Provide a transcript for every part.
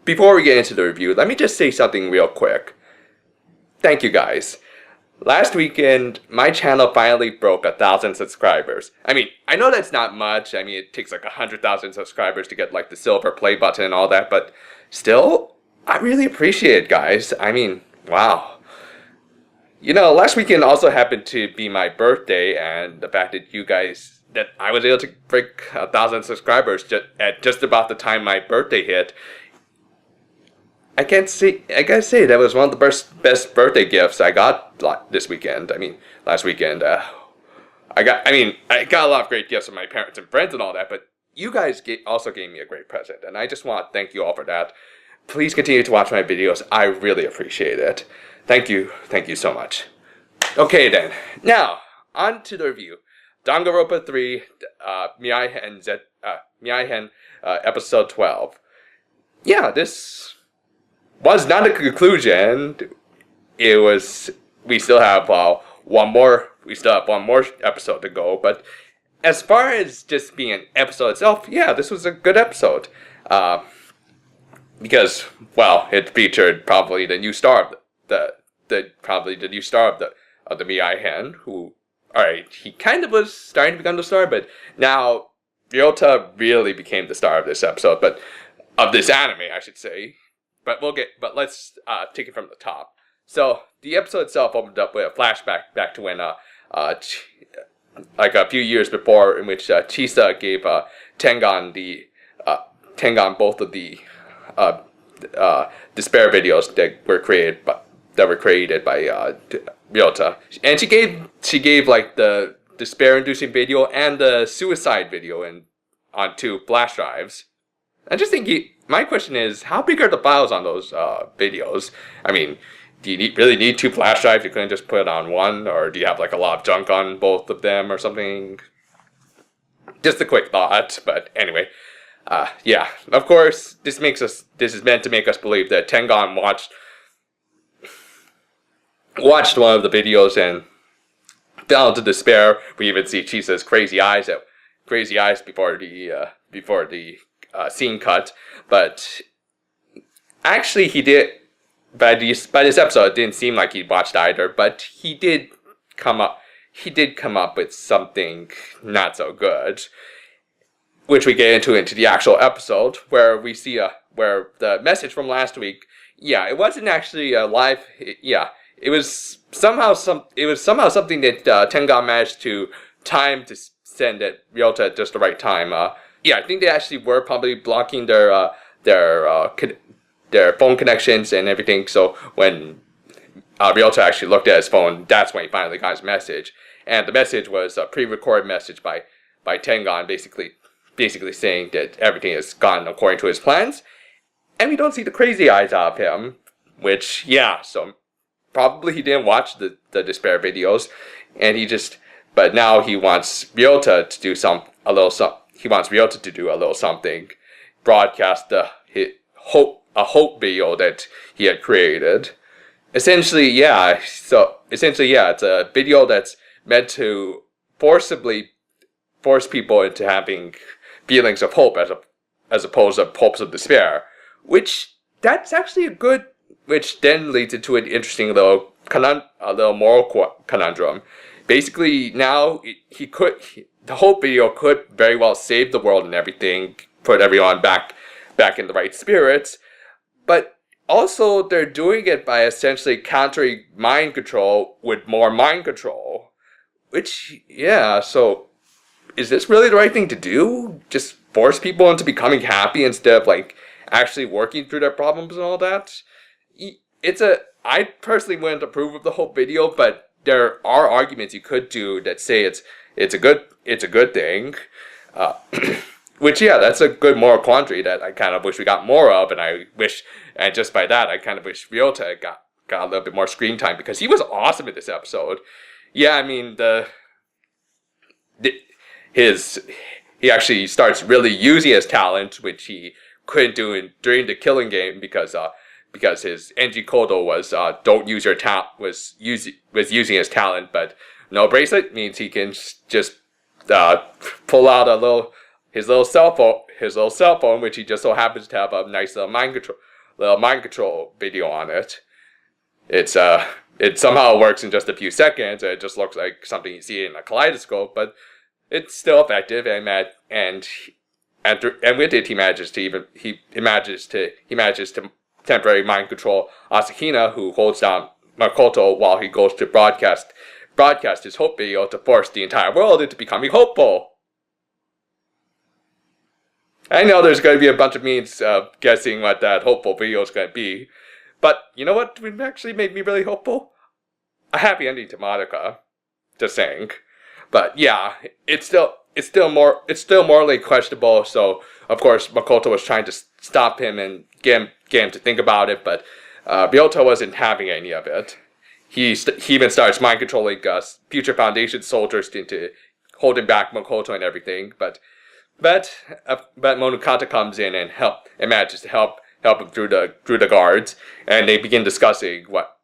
before we get into the review, let me just say something real quick. Thank you guys. Last weekend, my channel finally broke 1,000 subscribers. I mean, I know that's not much. I mean, it takes like 100,000 subscribers to get like the silver play button and all that, but still, I really appreciate it, guys. I mean, wow. You know, last weekend also happened to be my birthday, and the fact that I was able to break 1,000 subscribers at just about the time my birthday hit. I gotta say that was one of the best birthday gifts I got this weekend. I mean, last weekend, I got a lot of great gifts from my parents and friends and all that, but you guys also gave me a great present, and I just want to thank you all for that. Please continue to watch my videos. I really appreciate it. Thank you so much. Okay then, now, on to the review. Danganronpa 3, Mirai-hen, episode 12. Yeah, this was not a conclusion. We still have one more episode to go, but as far as just being an episode itself, yeah, this was a good episode. Because, well, it featured probably the new star of the new star of the Mirai-hen, who, alright, he kind of was starting to become the star, but now Riota really became the star of this episode, but of this anime, I should say. But let's take it from the top. So the episode itself opened up with a flashback back to when like a few years before, in which Chisa gave Tengan both of the despair videos that were created by Riota, and she gave like the despair-inducing video and the suicide video on 2 flash drives. I just think my question is, how big are the files on those videos? I mean, do you really need 2 flash drives? You couldn't just put it on one, or do you have like a lot of junk on both of them or something? Just a quick thought, but anyway. Yeah, of course, this is meant to make us believe that Tengan watched one of the videos and fell into despair. We even see Chisa's crazy eyes before the scene cut. But actually, he did. By this episode, it didn't seem like he watched either. But he did come up with something not so good, which we get into the actual episode, where we see where the message from last week. Yeah, it wasn't actually a live. It was somehow something that Tengan managed to time to send at Riota at just the right time. I think they actually were probably blocking their phone connections and everything. So when Riota actually looked at his phone, that's when he finally got his message. And the message was a pre-recorded message by Tengan, basically saying that everything has gone according to his plans, and we don't see the crazy eyes out of him. Which, yeah, so probably he didn't watch the despair videos, and but now he wants Riota to do a little something, broadcast a hope video that he had created. Essentially, yeah, it's a video that's meant to force people into having feelings of hope as opposed to hopes of despair, which then leads into an interesting little moral conundrum. Basically, now the whole video could very well save the world and everything, put everyone back in the right spirits, but also they're doing it by essentially countering mind control with more mind control. Which, yeah, so is this really the right thing to do? Just force people into becoming happy instead of like actually working through their problems and all that? I personally wouldn't approve of the whole video, but there are arguments you could do that say it's a good thing. Which, yeah, that's a good moral quandary that I kind of wish we got more of, and just by that, I kind of wish Riota got a little bit more screen time, because he was awesome in this episode. Yeah, I mean, he actually starts really using his talent, which he couldn't do during the killing game, because his NG Kodo was using his talent, but no bracelet means he can just pull out his little cell phone, which he just so happens to have a nice little little mind control video on it. It somehow works in just a few seconds. It just looks like something you see in a kaleidoscope, but it's still effective. And with it, he manages to temporarily mind control Asahina, who holds down Makoto while he goes to broadcast his hope video to force the entire world into becoming hopeful. I know there's going to be a bunch of memes guessing what that hopeful video is going to be, but you know what would actually make me really hopeful? A happy ending to Madoka. Just saying. But yeah, it's still morally questionable. So of course Makoto was trying to stop him and get him to think about it, but Riota wasn't having any of it. He even starts mind controlling future Foundation soldiers into holding back Makoto and everything. But Monokata comes in and manages to help him through the guards, and they begin discussing what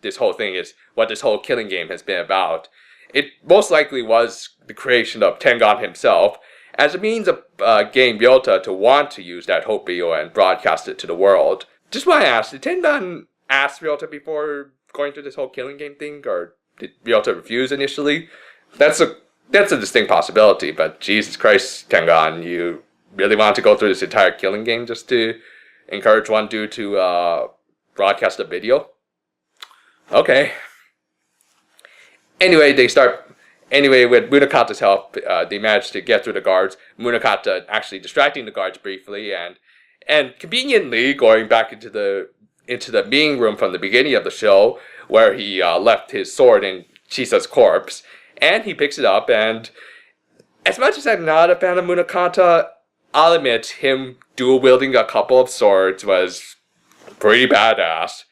this whole thing is, what this whole killing game has been about. It most likely was the creation of Tengan himself as a means of getting Riota to want to use that hope video and broadcast it to the world. Just want to ask, did Tengan ask Riota before going through this whole killing game thing, or did Riota refuse initially? That's a distinct possibility, but Jesus Christ, Tengan, you really want to go through this entire killing game just to encourage one dude to broadcast a video? Okay. Anyway, with Munakata's help, they manage to get through the guards. Munakata actually distracting the guards briefly and conveniently going back into the meeting room from the beginning of the show, where he left his sword in Chisa's corpse. And he picks it up, and as much as I'm not a fan of Munakata, I'll admit him dual-wielding a couple of swords was pretty badass.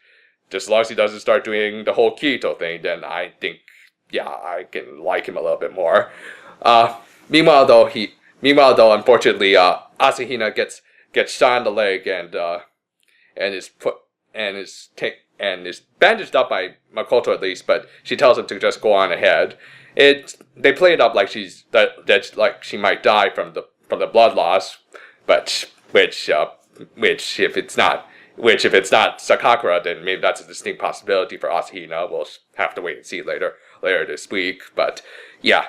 Just as long as he doesn't start doing the whole Kirito thing, then I think, yeah, I can like him a little bit more. Meanwhile, though, unfortunately, Asahina gets shot in the leg and is bandaged up by Makoto at least, but she tells him to just go on ahead. They play it up like like she might die from the blood loss, but which if it's not Sakakura, then maybe that's a distinct possibility for Asahina. We'll have to wait and see later this week. But yeah.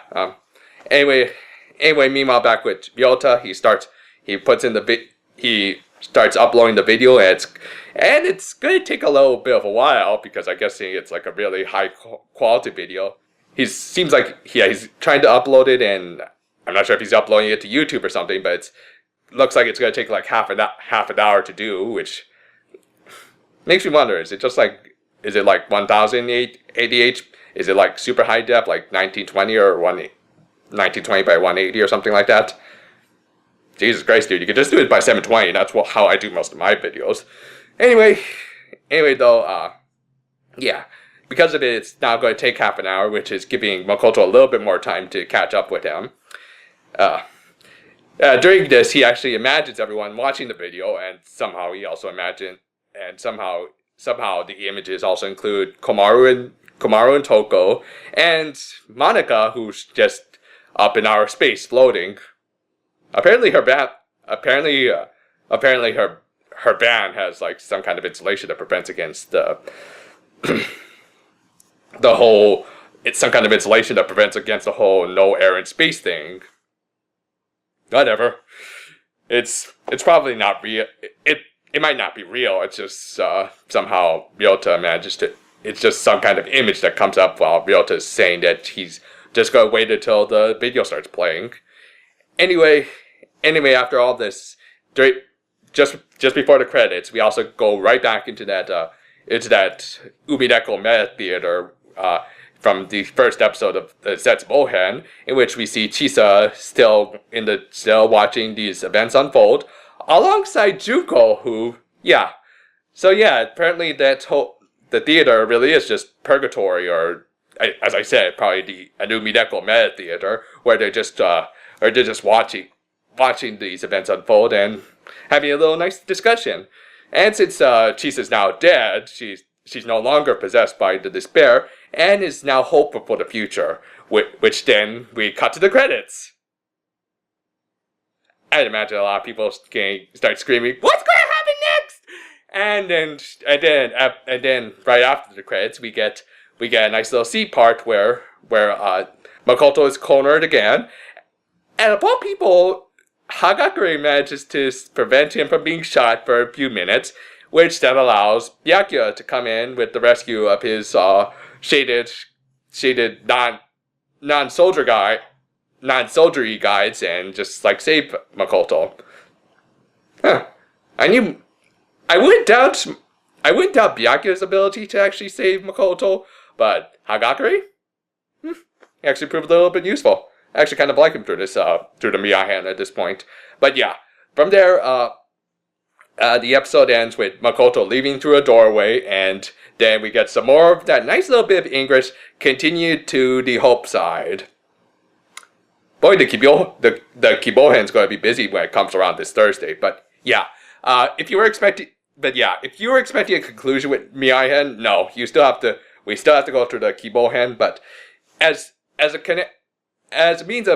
Anyway, meanwhile, back with Riota, he starts uploading the video, and it's gonna take a little bit of a while because I guess it's like a really high quality video. Seems like he's trying to upload it, and I'm not sure if he's uploading it to YouTube or something, but it looks like it's going to take like half an hour to do, which makes me wonder, is it like 1000 ADH? Is it like super high def, like 1920 or 1920 by 180 or something like that? Jesus Christ, dude, you could just do it by 720. That's how I do most of my videos. Anyway though, yeah. Because of it, it's now going to take half an hour, which is giving Makoto a little bit more time to catch up with him. During this, he actually imagines everyone watching the video, and somehow the images also include Komaru and Toko, and Monika, who's just up in outer space floating. Apparently her band has like some kind of insulation that prevents against it's some kind of insulation that prevents against the whole no air in space thing. Whatever. It's probably not real. It might not be real. It's just somehow Riota manages to. It's just some kind of image that comes up while Riota is saying that he's just gonna wait until the video starts playing. Anyway, after all this, just before the credits, we also go right back into that Umideko Meta Theater from the first episode of the Setsubo-hen, in which we see Chisa still watching these events unfold, alongside Juko, who, apparently the theater really is just purgatory, or, as I said, probably a Umideko Meta Theater, where they're just watching these events unfold and having a little nice discussion. And since Chisa's now dead, she's no longer possessed by the despair, and is now hopeful for the future, which then we cut to the credits. I'd imagine a lot of people start screaming, "What's going to happen next?" And then right after the credits, we get a nice little C part where Makoto is cornered again, and of all people, Hagakure manages to prevent him from being shot for a few minutes, which then allows Byakuya to come in with the rescue of his shaded non-soldiery guides and just like save Makoto. Huh. I wouldn't doubt Byakuya's ability to actually save Makoto, but Hagakure? He actually proved a little bit useful. I actually kind of like him through the Mirai-hen at this point. But yeah, from there, the episode ends with Makoto leaving through a doorway, and then we get some more of that nice little bit of English continued to the Hope side. Boy, the Kibohen's going to be busy when it comes around this Thursday. But yeah, if you were expecting a conclusion with Mirai-hen, no, we still have to go through the Kibohen. But as a means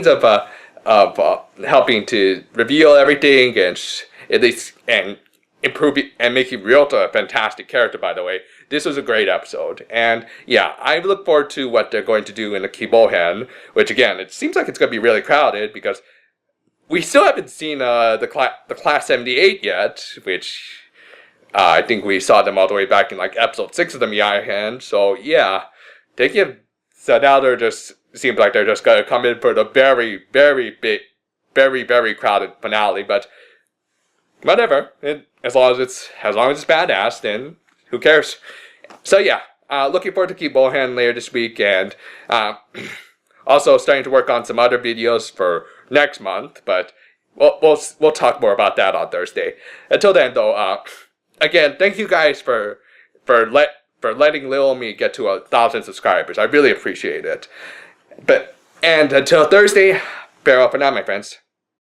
of helping to reveal everything and improving and making Riota a fantastic character, by the way. This was a great episode, and yeah, I look forward to what they're going to do in the Kibohen, which again, it seems like it's going to be really crowded because we still haven't seen the Class 78 yet, which I think we saw them all the way back in like episode 6 of the Mirai-hen. So yeah, now they're just seems like they're just gonna come in for the very, very big, very, very crowded finale. But whatever, as long as it's badass, then who cares? So yeah, looking forward to Kibohen later this week, and also starting to work on some other videos for next month. But we'll talk more about that on Thursday. Until then, though, again, thank you guys for letting Lil Me get to 1,000 subscribers. I really appreciate it. And until Thursday, farewell for now, my friends.